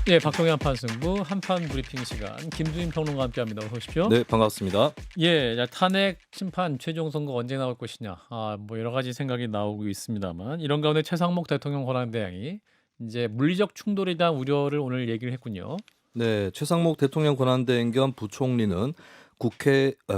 예, 박동현 판승부 한판 브리핑 시간 김두인 평론가 함께합니다. 어서 오십시오. 네, 반갑습니다. 예, 자, 탄핵 심판 최종 선거 언제 나올 것이냐. 뭐 여러 가지 생각이 나오고 있습니다만 이런 가운데 최상목 대통령 권한대행이 이제 물리적 충돌에 대한 우려를 오늘 얘기를 했군요. 네, 최상목 대통령 권한대행 겸 부총리는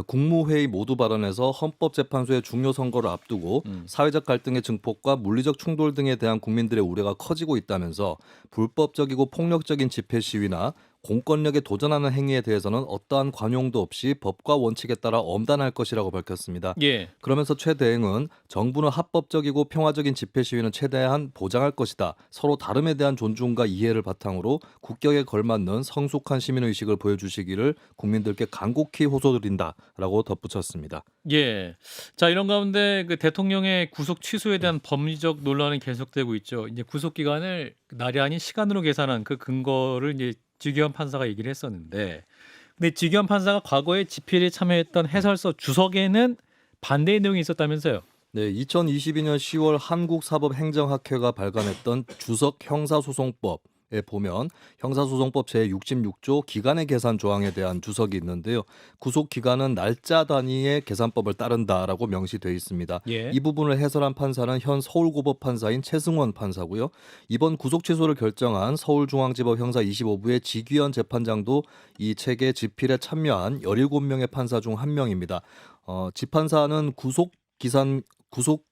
국무회의 모두 발언에서 헌법재판소의 중요 선거를 앞두고 음. 사회적 갈등의 증폭과 물리적 충돌 등에 대한 국민들의 우려가 커지고 있다면서 불법적이고 폭력적인 집회 시위나 공권력에 도전하는 행위에 대해서는 어떠한 관용도 없이 법과 원칙에 따라 엄단할 것이라고 밝혔습니다. 예. 그러면서 최 대행은 정부는 합법적이고 평화적인 집회 시위는 최대한 보장할 것이다. 서로 다름에 대한 존중과 이해를 바탕으로 국격에 걸맞는 성숙한 시민의식을 보여주시기를 국민들께 간곡히 호소드린다라고 덧붙였습니다. 예. 자, 이런 가운데 그 대통령의 구속 취소에 대한 법리적 논란이 계속되고 있죠. 이제 구속 기간을 날이 아닌 시간으로 계산한 그 근거를 이제 지기현 판사가 얘기를 했었는데, 근데 지기현 판사가 과거에 집필에 참여했던 해설서 주석에는 반대의 내용이 있었다면서요. 네, 2022년 10월 한국사법행정학회가 발간했던 주석 형사소송법에 보면 형사소송법 제66조 기간의 계산 조항에 대한 주석이 있는데요. 구속 기간은 날짜 단위의 계산법을 따른다라고 명시되어 있습니다. 예. 이 부분을 해설한 판사는 현 서울고법 판사인 최승원 판사고요. 이번 구속 취소를 결정한 서울중앙지법 형사 25부의 지귀현 재판장도 이 책의 집필에 참여한 17명의 판사 중 한 명입니다. 지판사는 구속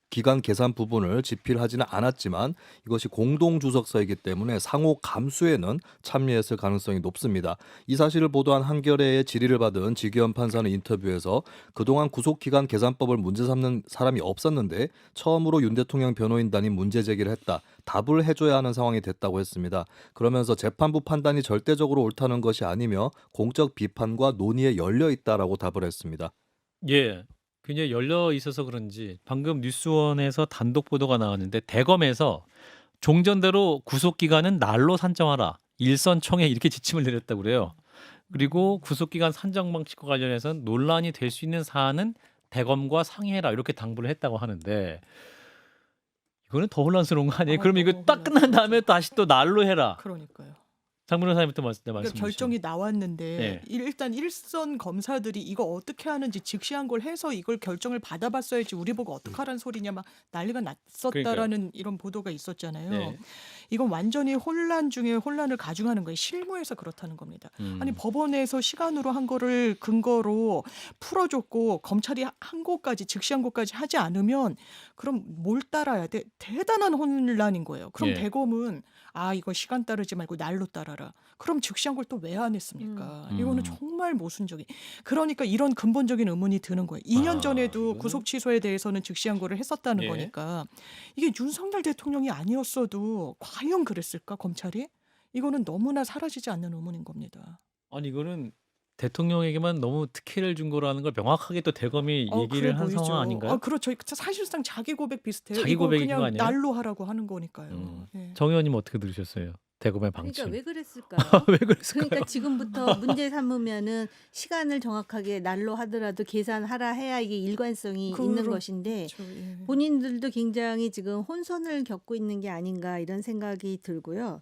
기간 계산 부분을 집필하지는 않았지만 이것이 공동 주석서이기 때문에 상호 감수에는 참여했을 가능성이 높습니다. 이 사실을 보도한 한겨레의 질의를 받은 지기현 판사는 인터뷰에서 그동안 구속 기간 계산법을 문제 삼는 사람이 없었는데 처음으로 윤 대통령 변호인단이 문제 제기를 했다. 답을 해줘야 하는 상황이 됐다고 했습니다. 그러면서 재판부 판단이 절대적으로 옳다는 것이 아니며 공적 비판과 논의에 열려 있다라고 답을 했습니다. 예. 굉장히 열려 있어서 그런지 방금 뉴스원에서 단독 보도가 나왔는데 대검에서 종전대로 구속 기간은 날로 산정하라. 일선청에 이렇게 지침을 내렸다고 그래요. 그리고 구속 기간 산정 방식과 관련해서는 논란이 될 수 있는 사안은 대검과 상의해라 이렇게 당부를 했다고 하는데 이거는 더 혼란스러운 거 아니에요? 그럼 이거 너무 딱 끝난 다음에 혼란스럽죠. 다시 또 날로 해라. 그러니까요. 장 변호사님부터 그러니까 말씀 주시죠. 결정이 나왔는데 네. 일단 일선 검사들이 이거 어떻게 하는지 직시한 걸 해서 이걸 결정을 받아봤어야지 우리 보고 어떡하라는 소리냐 막 난리가 났었다라는 이런 보도가 있었잖아요. 네. 이건 완전히 혼란 중에 혼란을 가중하는 거예요. 실무에서 그렇다는 겁니다. 아니 법원에서 시간으로 한 거를 근거로 풀어줬고 검찰이 한 것까지 직시한 것까지 하지 않으면 그럼 뭘 따라야 돼? 대단한 혼란인 거예요. 그럼 예. 대검은 이거 시간 따르지 말고 날로 따라라. 그럼 즉시한 걸 또 왜 안 했습니까? 이거는 정말 모순적인. 그러니까 이런 근본적인 의문이 드는 거예요. 2년 전에도 이거는- 구속 취소에 대해서는 즉시한 거를 했었다는 예. 거니까 이게 윤석열 대통령이 아니었어도 과연 그랬을까 검찰이? 이거는 너무나 사라지지 않는 의문인 겁니다. 아니 이거는 대통령에게만 너무 특혜를 준 거라는 걸 명확하게 또 대검이 그래 얘기를 한 보이죠. 상황 아닌가요? 그렇죠. 사실상 자기 고백 비슷해요. 자기 이거 고백인 그냥 거 아니에요? 날로 하라고 하는 거니까요. 예. 정 의원님 어떻게 들으셨어요? 대검의 그러니까 방침. 왜 그랬을까요? 왜 그랬을까요? 그러니까 지금부터 문제 삼으면은 시간을 정확하게 날로 하더라도 계산하라 해야 이게 일관성이 있는 그렇죠. 것인데 예. 본인들도 굉장히 지금 혼선을 겪고 있는 게 아닌가 이런 생각이 들고요.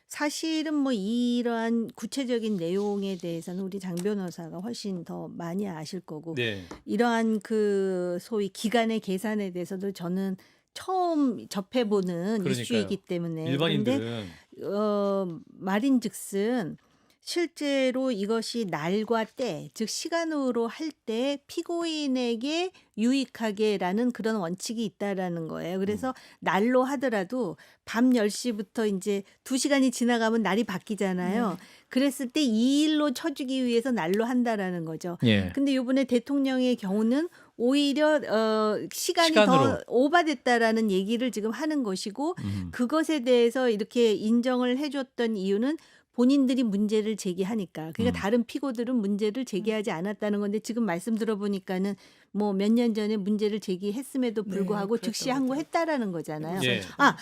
사실은 뭐 이러한 구체적인 내용에 대해서는 우리 장 변호사가 훨씬 더 많이 아실 거고 네. 이러한 그 소위 기간의 계산에 대해서도 저는 처음 접해보는 그러니까요. 이슈이기 때문에 그런데 일반인들은 말인즉슨 실제로 이것이 날과 때, 즉 시간으로 할 때 피고인에게 유익하게라는 그런 원칙이 있다라는 거예요. 그래서 날로 하더라도 밤 10시부터 이제 2시간이 지나가면 날이 바뀌잖아요. 그랬을 때 이 일로 쳐주기 위해서 날로 한다라는 거죠. 예. 근데 이번에 대통령의 경우는 오히려 시간이 시간으로. 더 오바됐다라는 얘기를 지금 하는 것이고 그것에 대해서 이렇게 인정을 해줬던 이유는 본인들이 문제를 제기하니까. 그러니까 다른 피고들은 문제를 제기하지 않았다는 건데 지금 말씀 들어보니까는 뭐 몇 년 전에 문제를 제기했음에도 불구하고 즉시 항고했다라는 거잖아요. 예.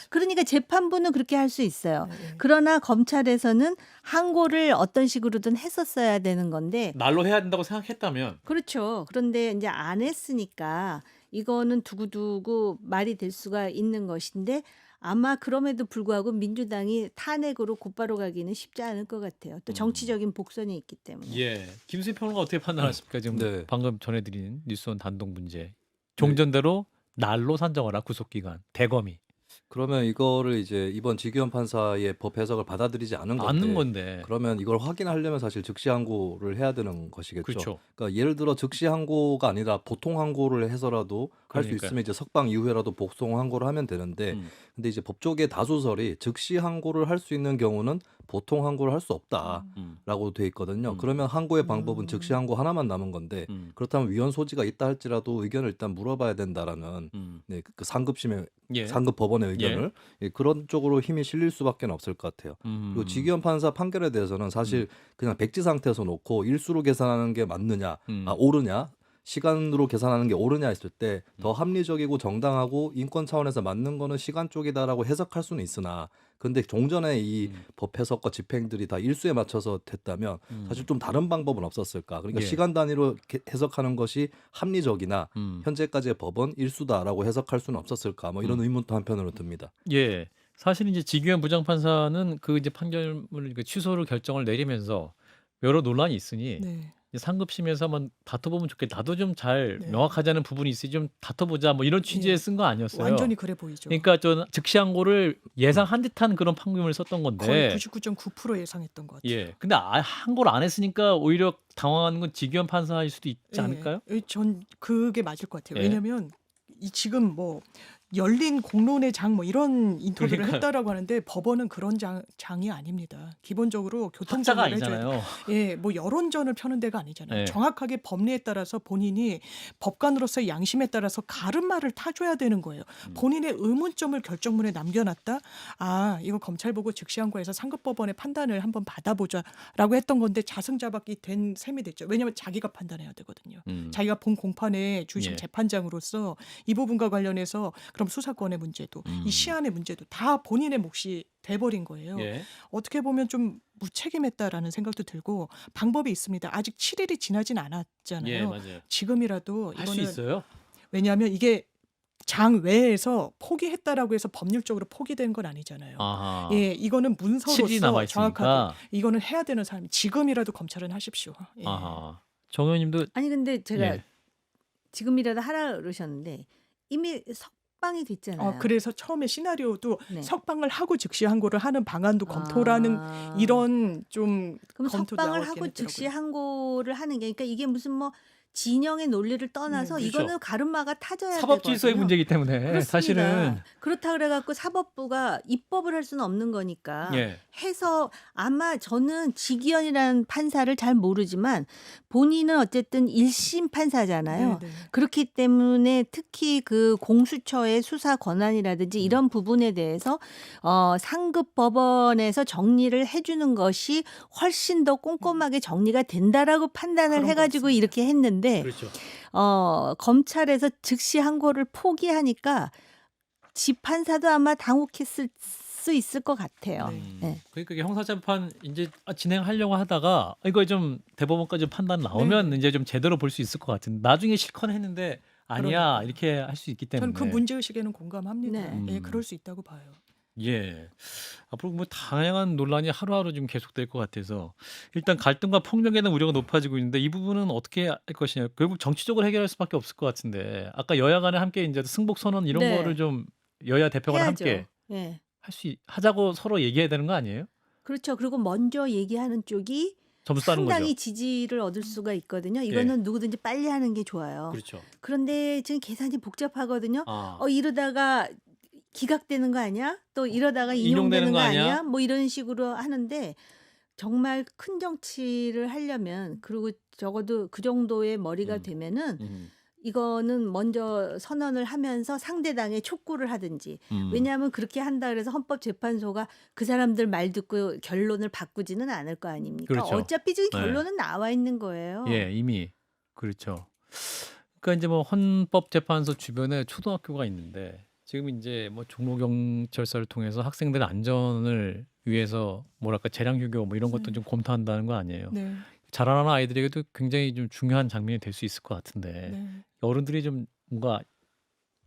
그러니까 재판부는 그렇게 할 수 있어요. 네. 그러나 검찰에서는 항고를 어떤 식으로든 했었어야 되는 건데 날로 해야 된다고 생각했다면 그렇죠. 그런데 이제 안 했으니까 이거는 두고두고 말이 될 수가 있는 것인데 아마 그럼에도 불구하고 민주당이 탄핵으로 곧바로 가기는 쉽지 않을 것 같아요. 또 정치적인 복선이 있기 때문에. 예. 김수희 평론가 어떻게 판단하십니까? 지금 네. 방금 전해드린 뉴스원 단독 문제. 종전대로 날로 산정하라 구속기간 대검이 그러면 이거를 이제 이번 지기현 판사의 법 해석을 받아들이지 않은 않는 건데 건데. 그러면 이걸 확인하려면 사실 즉시 항고를 해야 되는 것이겠죠. 그렇죠. 그러니까 예를 들어 즉시 항고가 아니라 보통 항고를 해서라도 할 수 그러니까요. 있으면 이제 석방 이후에라도 복송 항고를 하면 되는데 음. 근데 이제 법조계 다수설이 즉시 항고를 할 수 있는 경우는 보통 항고를 할 수 없다라고 음. 돼 있거든요. 음. 그러면 항고의 방법은 즉시 항고 하나만 남은 건데 음. 그렇다면 위헌 소지가 있다 할지라도 의견을 일단 물어봐야 된다라는 음. 네, 그 상급심의 예. 상급 법원의 의견을 예, 그런 쪽으로 힘이 실릴 수밖에 없을 것 같아요. 그리고 지기현 판사 판결에 대해서는 사실 그냥 백지 상태에서 놓고 일수로 계산하는 게 맞느냐, 옳으냐, 시간으로 계산하는 게 옳으냐 했을 때 더 합리적이고 정당하고 인권 차원에서 맞는 거는 시간 쪽이다라고 해석할 수는 있으나 근데 종전에 이 법 해석과 집행들이 다 일수에 맞춰서 됐다면 사실 좀 다른 방법은 없었을까? 그러니까 예. 시간 단위로 해석하는 것이 합리적이나 현재까지의 법은 일수다라고 해석할 수는 없었을까? 뭐 이런 의문도 한편으로 듭니다. 예. 사실 이제 지규현 부장판사는 그 이제 판결을 그 취소를 결정을 내리면서 여러 논란이 있으니 네. 이제 상급심에서 한번 다퉈보면 좋겠다. 나도 좀 잘 네. 명확하지 않은 부분이 있으니 좀 다퉈보자. 뭐 이런 취지에 예. 쓴 거 아니었어요. 완전히 그래 보이죠. 그러니까 저 즉시항고를 예상한 듯한 그런 판결을 썼던 거의 건데. 99.9% 예상했던 것 같아요. 예. 근데 항고를 안 했으니까 오히려 당황하는 건 지규현 판사일 수도 있지 않을까요? 전 그게 맞을 것 같아요. 예. 왜냐하면 이 지금 뭐 열린 공론의 장 뭐 이런 인터뷰를 그러니까요. 했다라고 하는데 법원은 그런 장이 아닙니다. 기본적으로 학자가 교통정리를 해줘야 아니잖아요. 예, 뭐 여론전을 펴는 데가 아니잖아요. 예. 정확하게 법리에 따라서 본인이 법관으로서의 양심에 따라서 가름말을 타줘야 되는 거예요. 본인의 의문점을 결정문에 남겨놨다. 아, 이거 검찰 보고 즉시항고해서 상급법원의 판단을 한번 받아보자라고 했던 건데 자승자박이 된 셈이 됐죠. 왜냐하면 자기가 판단해야 되거든요. 자기가 본 공판의 주심 예. 재판장으로서 이 부분과 관련해서 그럼 수사권의 문제도 이 시한의 문제도 다 본인의 몫이 돼버린 거예요. 예. 어떻게 보면 좀 무책임했다라는 생각도 들고 방법이 있습니다. 아직 7일이 지나진 않았잖아요. 예, 맞아요. 지금이라도 할 수 이거는 있어요? 왜냐하면 이게 장 외에서 포기했다라고 해서 법률적으로 포기된 건 아니잖아요. 아하. 예, 이거는 7일이 문서로서 남아 정확하게 있으니까. 이거는 해야 되는 사람이 지금이라도 검찰은 하십시오. 예. 아하. 정 의원님도 아니 근데 제가 예. 지금이라도 하라 그러셨는데 이미 석방이 됐잖아요. 그래서 처음에 시나리오도 네. 석방을 하고 즉시 항고를 하는 방안도 검토라는 이런 좀 그럼 검토도 석방을 나왔긴 하고 즉시 했더라고요. 항고를 하는 게 그러니까 이게 무슨 뭐 진영의 논리를 떠나서 네, 그렇죠. 이거는 가름마가 타져야 사법 질서의 되거든요. 문제이기 때문에 그렇습니다. 사실은 그렇다 그래갖고 사법부가 입법을 할 수는 없는 거니까 예. 해서 아마 저는 지기현이라는 판사를 잘 모르지만 본인은 어쨌든 1심 판사잖아요. 네, 네. 그렇기 때문에 특히 그 공수처의 수사 권한이라든지 이런 부분에 대해서 상급 법원에서 정리를 해주는 것이 훨씬 더 꼼꼼하게 정리가 된다라고 판단을 그런 것 해가지고 같습니다. 이렇게 했는데 그렇죠. 검찰에서 즉시 항고를 포기하니까 지 판사도 아마 당혹했을 수 있을 것 같아요. 네. 네. 그러니까 이게 형사재판 이제 진행하려고 하다가 이거 좀 대법원까지 판단 나오면 네. 이제 좀 제대로 볼 수 있을 것 같은데 나중에 실컷 했는데 아니야 그러니까요. 이렇게 할 수 있기 때문에 저는 그 문제의식에는 공감합니다. 네. 예, 그럴 수 있다고 봐요. 예. 앞으로 뭐 다양한 논란이 하루하루 좀 계속될 것 같아서 일단 갈등과 폭력에 대한 우려가 높아지고 있는데 이 부분은 어떻게 할 것이냐. 결국 정치적으로 해결할 수밖에 없을 것 같은데 아까 여야 간에 함께 이제 승복 선언 이런 네. 거를 좀 여야 대표가 해야죠. 함께 네. 하자고 서로 얘기해야 되는 거 아니에요? 그렇죠. 그리고 먼저 얘기하는 쪽이 점수 따는 상당히 거죠. 지지를 얻을 수가 있거든요. 이거는 누구든지 빨리 하는 게 좋아요. 그렇죠. 그런데 지금 계산이 복잡하거든요. 아. 이러다가 기각되는 거 아니야? 또 이러다가 인용되는 인용되는 거 거 아니야? 아니야? 뭐 이런 식으로 하는데 정말 큰 정치를 하려면 그리고 적어도 그 정도의 머리가 되면은 이거는 먼저 선언을 하면서 상대당에 촉구를 하든지 왜냐하면 그렇게 한다 그래서 헌법재판소가 그 사람들 말 듣고 결론을 바꾸지는 않을 거 아닙니까? 그렇죠. 어차피 지금 네. 결론은 나와 있는 거예요. 예, 이미 그렇죠. 그러니까 이제 뭐 헌법재판소 주변에 초등학교가 있는데 지금 이제 뭐 종로경찰서를 통해서 학생들의 안전을 위해서 뭐랄까 재량 휴교 뭐 이런 것도 좀 검토한다는 거 아니에요. 네. 자라나는 아이들에게도 굉장히 좀 중요한 장면이 될 수 있을 것 같은데 네. 어른들이 좀 뭔가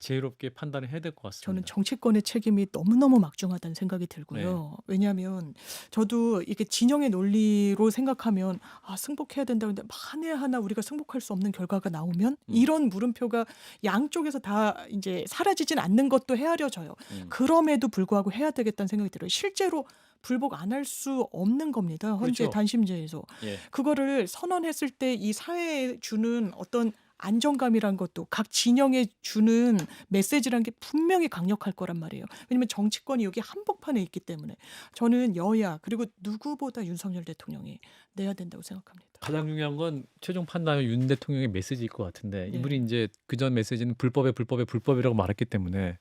지혜롭게 판단을 해야 될 것 같습니다. 저는 정치권의 책임이 너무너무 막중하다는 생각이 들고요. 왜냐하면 저도 이게 진영의 논리로 생각하면 승복해야 된다는데 만에 하나 우리가 승복할 수 없는 결과가 나오면 이런 물음표가 양쪽에서 다 이제 사라지진 않는 것도 헤아려져요. 그럼에도 불구하고 해야 되겠다는 생각이 들어요. 실제로 불복 안 할 수 없는 겁니다. 헌재 그렇죠. 단심제에서. 예. 그거를 선언했을 때 이 사회에 주는 어떤 안정감이란 것도 각 진영에 주는 메시지란 게 분명히 강력할 거란 말이에요. 왜냐하면 정치권이 여기 한복판에 있기 때문에 저는 여야 그리고 누구보다 윤석열 대통령이 내야 된다고 생각합니다. 가장 중요한 건 최종 판단은 윤 대통령의 메시지일 것 같은데 네. 이분이 이제 그전 메시지는 불법이라고 말했기 때문에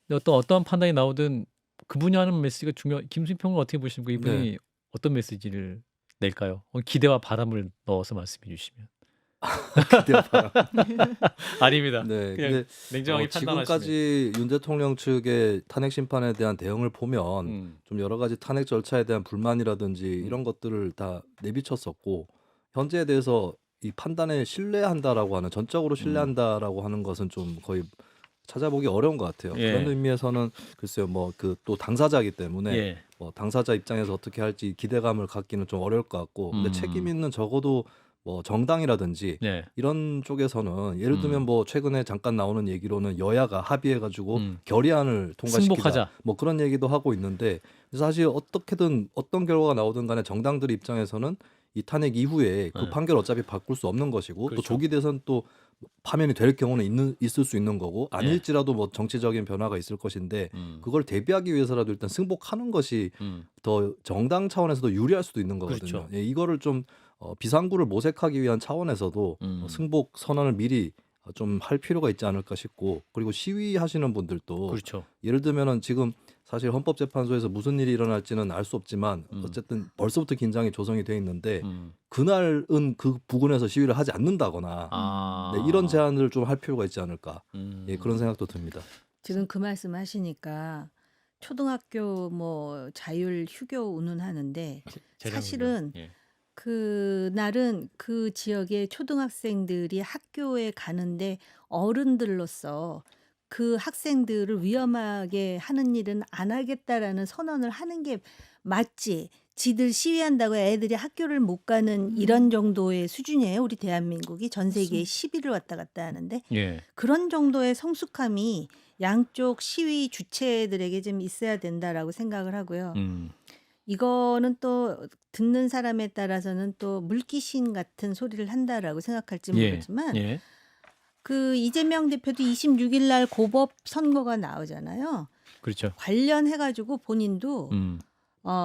어떤 판단이 나오든 그분이 하는 메시지가 중요. 김수평은 어떻게 보십니까? 이분이 어떤 메시지를 낼까요? 기대와 바람을 넣어서 말씀해 주시면. 기대와 바람. 아닙니다. 네, 그냥 근데 냉정하게 판단하시면. 지금까지 윤 대통령 측의 탄핵 심판에 대한 대응을 보면 좀 여러 가지 탄핵 절차에 대한 불만이라든지 이런 것들을 다 내비쳤었고 현재에 대해서 이 판단에 신뢰한다라고 하는 전적으로 신뢰한다라고 하는 것은 좀 거의 찾아보기 어려운 것 같아요. 예. 그런 의미에서는 글쎄요, 뭐 그 또 당사자이기 때문에 예. 뭐 당사자 입장에서 어떻게 할지 기대감을 갖기는 좀 어려울 것 같고, 근데 책임 있는 적어도 뭐 정당이라든지 네. 이런 쪽에서는 예를 들면 뭐 최근에 잠깐 나오는 얘기로는 여야가 합의해가지고 결의안을 통과시키자 승복하자. 뭐 그런 얘기도 하고 있는데 사실 어떻게든 어떤 결과가 나오든 간에 정당들 입장에서는 이 탄핵 이후에 그 네. 판결 어차피 바꿀 수 없는 것이고 그렇죠. 또 조기 대선 또 파면이 될 경우는 있을 수 있는 거고 아닐지라도 뭐 정치적인 변화가 있을 것인데 그걸 대비하기 위해서라도 일단 승복하는 것이 더 정당 차원에서도 유리할 수도 있는 거거든요. 그렇죠. 예, 이거를 좀 비상구를 모색하기 위한 차원에서도 승복 선언을 미리 좀 할 필요가 있지 않을까 싶고, 그리고 시위하시는 분들도 그렇죠. 예를 들면은 지금 사실 헌법재판소에서 무슨 일이 일어날지는 알 수 없지만 어쨌든 벌써부터 긴장이 조성이 돼 있는데 그날은 그 부근에서 시위를 하지 않는다거나 네, 이런 제안을 좀 할 필요가 있지 않을까, 예, 그런 생각도 듭니다. 지금 그 말씀 하시니까 초등학교 뭐 자율 휴교 운운하는데 사실은 예. 그날은 그 지역의 초등학생들이 학교에 가는데 어른들로서 그 학생들을 위험하게 하는 일은 안 하겠다라는 선언을 하는 게 맞지. 지들 시위한다고 애들이 학교를 못 가는 이런 정도의 수준이에요. 우리 대한민국이 전 세계에 시비를 왔다 갔다 하는데 예. 그런 정도의 성숙함이 양쪽 시위 주체들에게 좀 있어야 된다라고 생각을 하고요. 이거는 또 듣는 사람에 따라서는 또 물귀신 같은 소리를 한다라고 생각할지 모르지만 예. 그 이재명 대표도 26일 날 고법 선고가 나오잖아요. 그렇죠. 관련해가지고 본인도 음.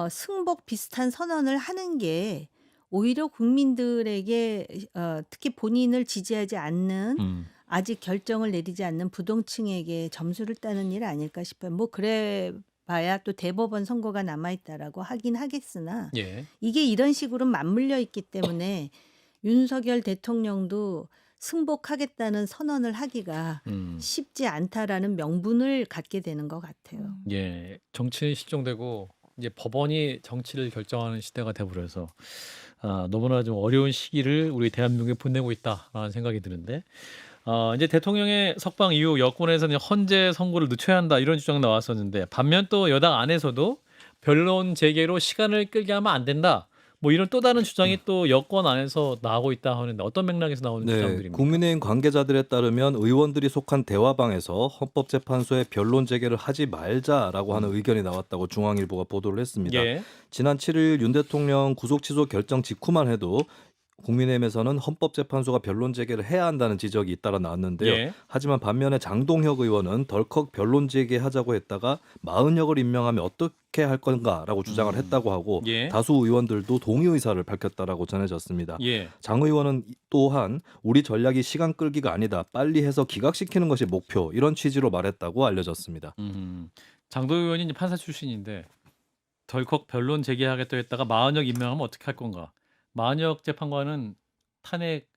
승복 비슷한 선언을 하는 게 오히려 국민들에게 특히 본인을 지지하지 않는 아직 결정을 내리지 않는 부동층에게 점수를 따는 일 아닐까 싶어요. 뭐 그래 봐야 또 대법원 선고가 남아있다라고 하긴 하겠으나 예. 이게 이런 식으로 맞물려 있기 때문에 윤석열 대통령도 승복하겠다는 선언을 하기가 쉽지 않다라는 명분을 갖게 되는 것 같아요. 예. 정치는 실종되고 이제 법원이 정치를 결정하는 시대가 돼버려서 너무나 좀 어려운 시기를 우리 대한민국에 보내고 있다라는 생각이 드는데 이제 대통령의 석방 이후 여권에서는 헌재 선고를 늦춰야 한다 이런 주장 나왔었는데 반면 또 여당 안에서도 변론 재개로 시간을 끌게 하면 안 된다. 뭐 이런 또 다른 주장이 또 여권 안에서 나오고 있다 하는데 어떤 맥락에서 나오는 네, 주장들입니까? 국민의힘 관계자들에 따르면 의원들이 속한 대화방에서 헌법재판소에 변론 재개를 하지 말자라고 하는 의견이 나왔다고 중앙일보가 보도를 했습니다. 예. 지난 7일 윤 대통령 구속 취소 결정 직후만 해도 국민의힘에서는 헌법재판소가 변론 재개를 해야 한다는 지적이 잇따라 나왔는데요. 예. 하지만 반면에 장동혁 의원은 덜컥 변론 재개하자고 했다가 마흔혁을 임명하면 어떻게 할 건가라고 주장을 했다고 하고 예. 다수 의원들도 동의 의사를 밝혔다라고 전해졌습니다. 예. 장 의원은 또한 우리 전략이 시간 끌기가 아니다. 빨리 해서 기각시키는 것이 목표. 이런 취지로 말했다고 알려졌습니다. 장도 의원이 이제 판사 출신인데 덜컥 변론 재개하겠다 했다가 마흔혁 임명하면 어떻게 할 건가? 마흔혁 재판관은 탄핵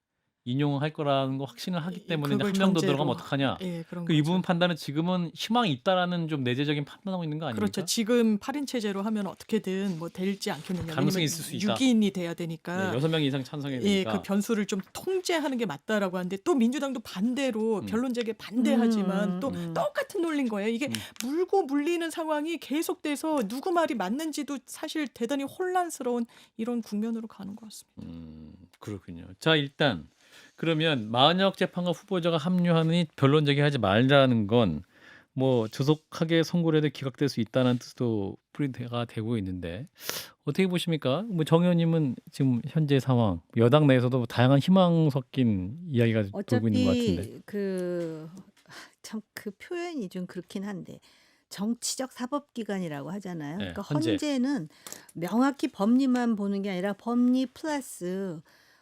인용할 거라는 거 확신을 하기 때문에 이제 그걸 한 명 더 전제로. 들어가면 어떡하냐. 예, 그런 이 거죠. 부분 판단은 지금은 희망이 있다라는 좀 내재적인 판단하고 있는 거 아닙니까? 그렇죠. 지금 8인 체제로 하면 어떻게든 뭐 될지 않겠느냐. 가능성이 왜냐면 있을 수 있다. 6인이 돼야 되니까. 6명 이상 찬성해야 예, 되니까. 그 변수를 좀 통제하는 게 맞다라고 하는데 또 민주당도 반대로 음. 변론제기에 반대하지만 또 음. 똑같은 논리인 거예요. 이게 물고 물리는 상황이 계속돼서 누구 말이 맞는지도 사실 대단히 혼란스러운 이런 국면으로 가는 것 같습니다. 그렇군요. 자, 일단 그러면 마은혁 재판관 후보자가 합류하니 변론 제기하지 말라는 건 뭐 조속하게 선고를 해도 기각될 수 있다는 뜻도 풀이가 되고 있는데 어떻게 보십니까? 뭐 정 의원님은 지금 현재 상황 여당 내에서도 뭐 다양한 희망 섞인 이야기가 돌고 있는 것 같은데. 어차피 참 그 표현이 좀 그렇긴 한데 정치적 사법기관이라고 하잖아요. 네, 그러니까 헌재. 헌재는 명확히 법리만 보는 게 아니라 법리 플러스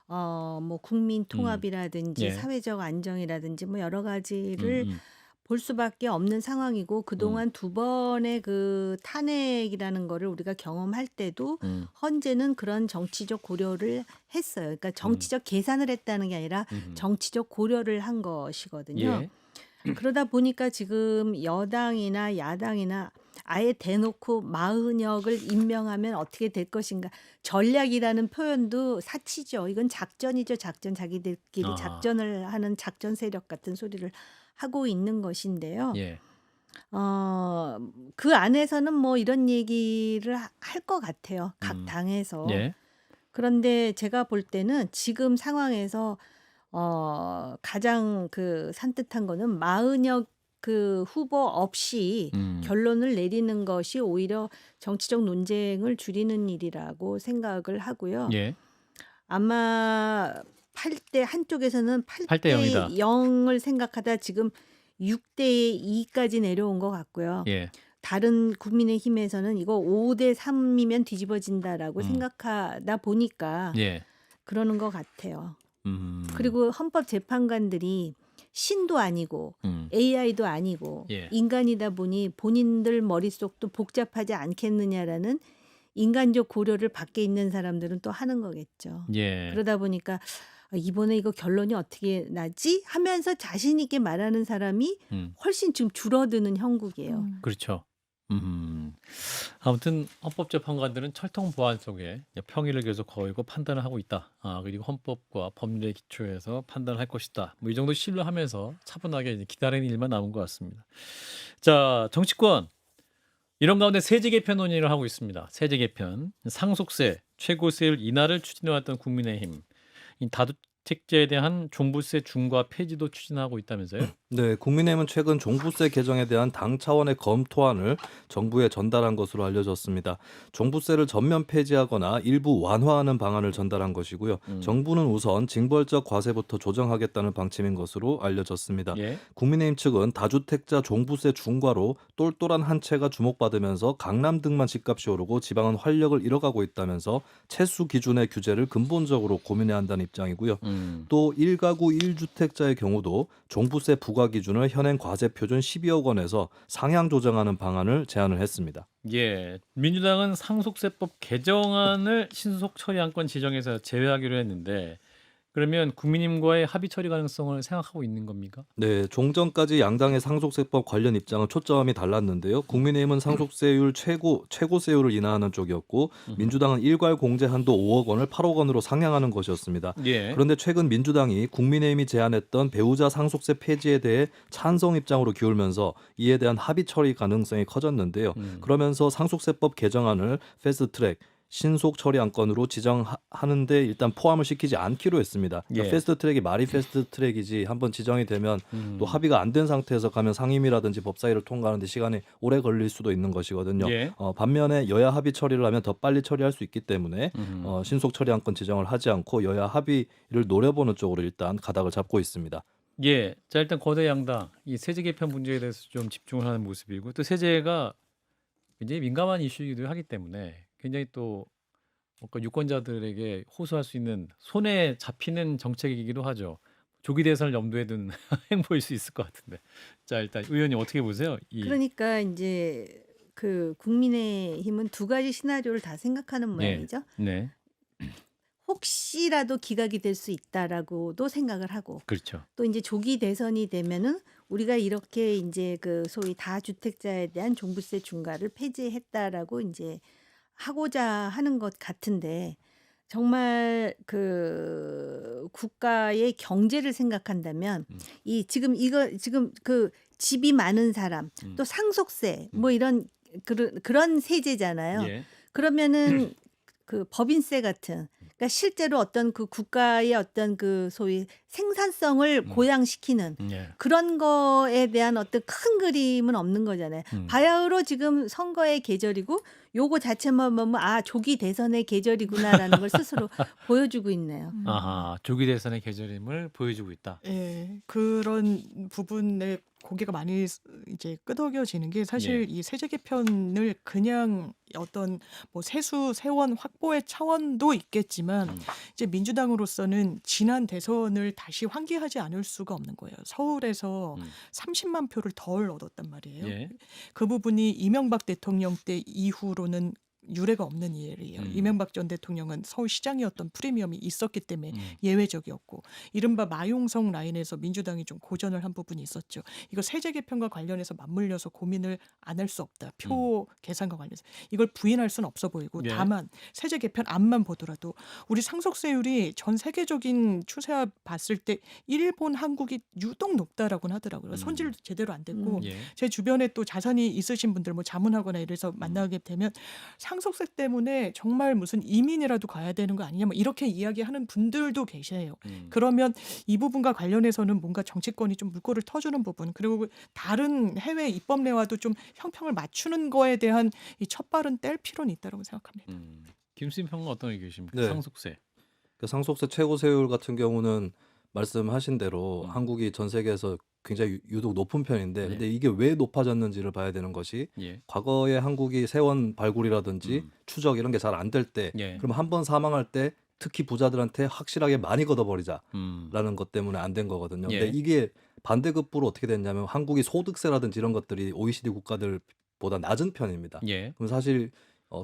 뭐 국민 통합이라든지 예. 사회적 안정이라든지 뭐 여러 음, 가지를 음, 볼 수밖에 없는 상황이고 그동안 두 번의 그 탄핵이라는 거를 우리가 경험할 때도 음, 헌재는 그런 정치적 고려를 했어요. 그러니까 정치적 계산을 했다는 게 아니라 정치적 고려를 한 것이거든요. 예. 그러다 보니까 지금 여당이나 야당이나 아예 대놓고 마은혁을 임명하면 어떻게 될 것인가. 전략이라는 표현도 사치죠. 이건 작전이죠. 작전. 자기들끼리 아. 작전을 하는 작전 세력 같은 소리를 하고 있는 것인데요. 예. 그 안에서는 뭐 이런 얘기를 할 것 같아요. 각 당에서. 예. 그런데 제가 볼 때는 지금 상황에서 가장 그 산뜻한 거는 마은혁 그 후보 없이 결론을 내리는 것이 오히려 정치적 논쟁을 줄이는 일이라고 생각을 하고요. 예. 아마 8대 한쪽에서는 8대 0이다. 8대 0을 생각하다 지금 6대 2까지 내려온 것 같고요. 예. 다른 국민의힘에서는 이거 5대 3이면 뒤집어진다라고 생각하다 보니까 예. 그러는 것 같아요. 음. 그리고 헌법재판관들이 신도 아니고 AI도 아니고 예. 인간이다 보니 본인들 머릿속도 복잡하지 않겠느냐라는 인간적 고려를 밖에 있는 사람들은 또 하는 거겠죠. 예. 그러다 보니까 이번에 이거 결론이 어떻게 나지? 하면서 자신 있게 말하는 사람이 훨씬 지금 줄어드는 형국이에요. 그렇죠. 아무튼 헌법재판관들은 철통 보안 속에 평의를 계속 거이고 판단을 하고 있다. 그리고 헌법과 법률에 기초해서 판단을 할 것이다. 뭐 이 정도 신뢰하면서 차분하게 이제 기다리는 일만 남은 것 같습니다. 자, 정치권 이런 가운데 세제 개편 논의를 하고 있습니다. 세제 개편, 상속세, 최고세율 인하를 추진해왔던 국민의힘, 이 다주택자에 대한 종부세 중과 폐지도 추진하고 있다면서요? 네, 국민의힘은 최근 종부세 개정에 대한 당 차원의 검토안을 정부에 전달한 것으로 알려졌습니다. 종부세를 전면 폐지하거나 일부 완화하는 방안을 전달한 것이고요. 정부는 우선 징벌적 과세부터 조정하겠다는 방침인 것으로 알려졌습니다. 예. 국민의힘 측은 다주택자 종부세 중과로 똘똘한 한 채가 주목받으면서 강남 등만 집값이 오르고 지방은 활력을 잃어가고 있다면서 채수 기준의 규제를 근본적으로 고민해야 한다는 입장이고요. 또 1가구 1주택자의 경우도 종부세 부과 기준을 현행 과세 표준 12억 원에서 상향 조정하는 방안을 제안을 했습니다. 예, 민주당은 상속세법 개정안을 신속 처리 안건 지정해서 제외하기로 했는데 그러면 국민의힘과의 합의 처리 가능성을 생각하고 있는 겁니까? 네, 종전까지 양당의 상속세법 관련 입장은 초점이 달랐는데요. 국민의힘은 상속세율 최고세율을 인하하는 쪽이었고 민주당은 일괄 공제 한도 5억 원을 8억 원으로 상향하는 것이었습니다. 예. 그런데 최근 민주당이 국민의힘이 제안했던 배우자 상속세 폐지에 대해 찬성 입장으로 기울면서 이에 대한 합의 처리 가능성이 커졌는데요. 그러면서 상속세법 개정안을 패스트트랙 신속 처리 안건으로 지정하는데 일단 포함을 시키지 않기로 했습니다. 그러니까 예. 패스트트랙이 말이 패스트트랙이지 한번 지정이 되면 또 합의가 안 된 상태에서 가면 상임위라든지 법사위를 통과하는데 시간이 오래 걸릴 수도 있는 것이거든요. 예. 반면에 여야 합의 처리를 하면 더 빨리 처리할 수 있기 때문에 신속 처리 안건 지정을 하지 않고 여야 합의를 노려보는 쪽으로 일단 가닥을 잡고 있습니다. 예. 자, 일단 거대 양당 이 세제 개편 문제에 대해서 좀 집중을 하는 모습이고 또 세제가 굉장히 민감한 이슈이기도 하기 때문에 굉장히 또 뭔가 유권자들에게 호소할 수 있는 손에 잡히는 정책이기도 하죠. 조기 대선을 염두에 둔 행보일 수 있을 것 같은데. 자, 일단 의원님 어떻게 보세요? 그러니까 이제 그 국민의힘은 두 가지 시나리오를 다 생각하는 모양이죠. 네. 혹시라도 기각이 될 수 있다라고도 생각을 하고 그렇죠. 또 이제 조기 대선이 되면은 우리가 이렇게 이제 그 소위 다주택자에 대한 종부세 중과를 폐지했다라고 이제 하고자 하는 것 같은데 정말 그 국가의 경제를 생각한다면 이 지금 그 집이 많은 사람 또 상속세 뭐 이런 그런 세제잖아요. 예. 그러면은 그 법인세 같은 그러니까 실제로 어떤 그 국가의 어떤 그 소위 생산성을 고양시키는 예. 그런 거에 대한 어떤 큰 그림은 없는 거잖아요. 바야흐로 지금 선거의 계절이고 요거 자체만 보면 아 조기 대선의 계절이구나라는 걸 스스로 보여주고 있네요. 아하, 조기 대선의 계절임을 보여주고 있다. 예, 그런 부분에 고개가 많이 이제 끄덕여지는 게 사실 이 세제 개편을 그냥 어떤 뭐 세수 세원 확보의 차원도 있겠지만 이제 민주당으로서는 지난 대선을 다시 환기하지 않을 수가 없는 거예요. 서울에서 30만 표를 덜 얻었단 말이에요. 예. 그 부분이 이명박 대통령 때 이후로는 유례가 없는 일이에요. 이명박 전 대통령은 서울시장이었던 프리미엄이 있었기 때문에 예외적이었고 이른바 마용성 라인에서 민주당이 좀 고전을 한 부분이 있었죠. 이거 세제 개편과 관련해서 맞물려서 고민을 안 할 수 없다. 표 계산과 관련해서 이걸 부인할 수는 없어 보이고 예. 다만 세제 개편 안만 보더라도 우리 상속세율이 전 세계적인 추세 봤을 때 일본, 한국이 유독 높다라고는 하더라고요. 손질도 제대로 안 됐고 예. 제 주변에 또 자산이 있으신 분들 뭐 자문하거나 이래서 만나게 되면 상속세 때문에 정말 무슨 이민이라도 가야 되는 거 아니냐 뭐 이렇게 이야기하는 분들도 계세요. 그러면 이 부분과 관련해서는 뭔가 정치권이 좀 물꼬를 터주는 부분 그리고 다른 해외 입법례와도 좀 형평을 맞추는 거에 대한 이 첫발은 뗄 필요는 있다고 생각합니다. 김수임 평론가 어떤 의견이십니까? 네. 상속세. 그 상속세 최고세율 같은 경우는 말씀하신 대로 한국이 전 세계에서 굉장히 유독 높은 편인데 네. 근데 이게 왜 높아졌는지를 봐야 되는 것이 예. 과거에 한국이 세원 발굴이라든지 추적 이런 게 잘 안 될 때 예. 그럼 한 번 사망할 때 특히 부자들한테 확실하게 많이 걷어버리자라는 것 때문에 안 된 거거든요. 예. 근데 이게 반대급부로 어떻게 됐냐면 한국이 소득세라든지 이런 것들이 OECD 국가들보다 낮은 편입니다. 예. 그럼 사실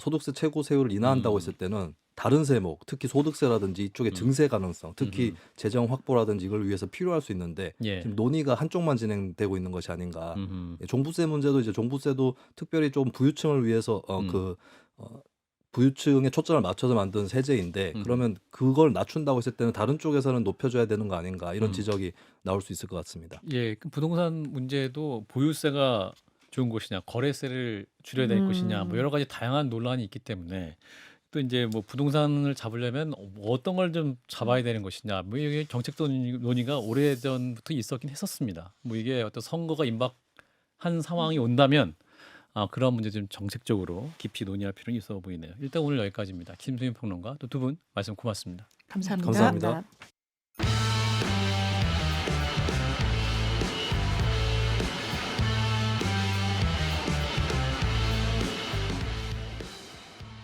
소득세 최고세율을 인하한다고 했을 때는 다른 세목, 특히 소득세라든지 이쪽의 증세 가능성, 특히 재정 확보라든지 이걸 위해서 필요할 수 있는데 예. 지금 논의가 한쪽만 진행되고 있는 것이 아닌가. 음흠. 종부세 문제도 이제 종부세도 특별히 좀 부유층을 위해서 부유층에 초점을 맞춰서 만든 세제인데 그러면 그걸 낮춘다고 했을 때는 다른 쪽에서는 높여줘야 되는 거 아닌가 이런 지적이 나올 수 있을 것 같습니다. 예, 그 부동산 문제도 보유세가 좋은 것이냐, 거래세를 줄여야 될 것이냐, 뭐 여러 가지 다양한 논란이 있기 때문에 또 이제 뭐 부동산을 잡으려면 어떤 걸 좀 잡아야 되는 것이냐, 뭐 이게 정책 논의가 오래전부터 있었긴 했었습니다. 뭐 이게 어떤 선거가 임박한 상황이 온다면 그런 문제 좀 정책적으로 깊이 논의할 필요는 있어 보이네요. 일단 오늘 여기까지입니다. 김수임 평론가 또 두 분 말씀 고맙습니다. 감사합니다. 감사합니다.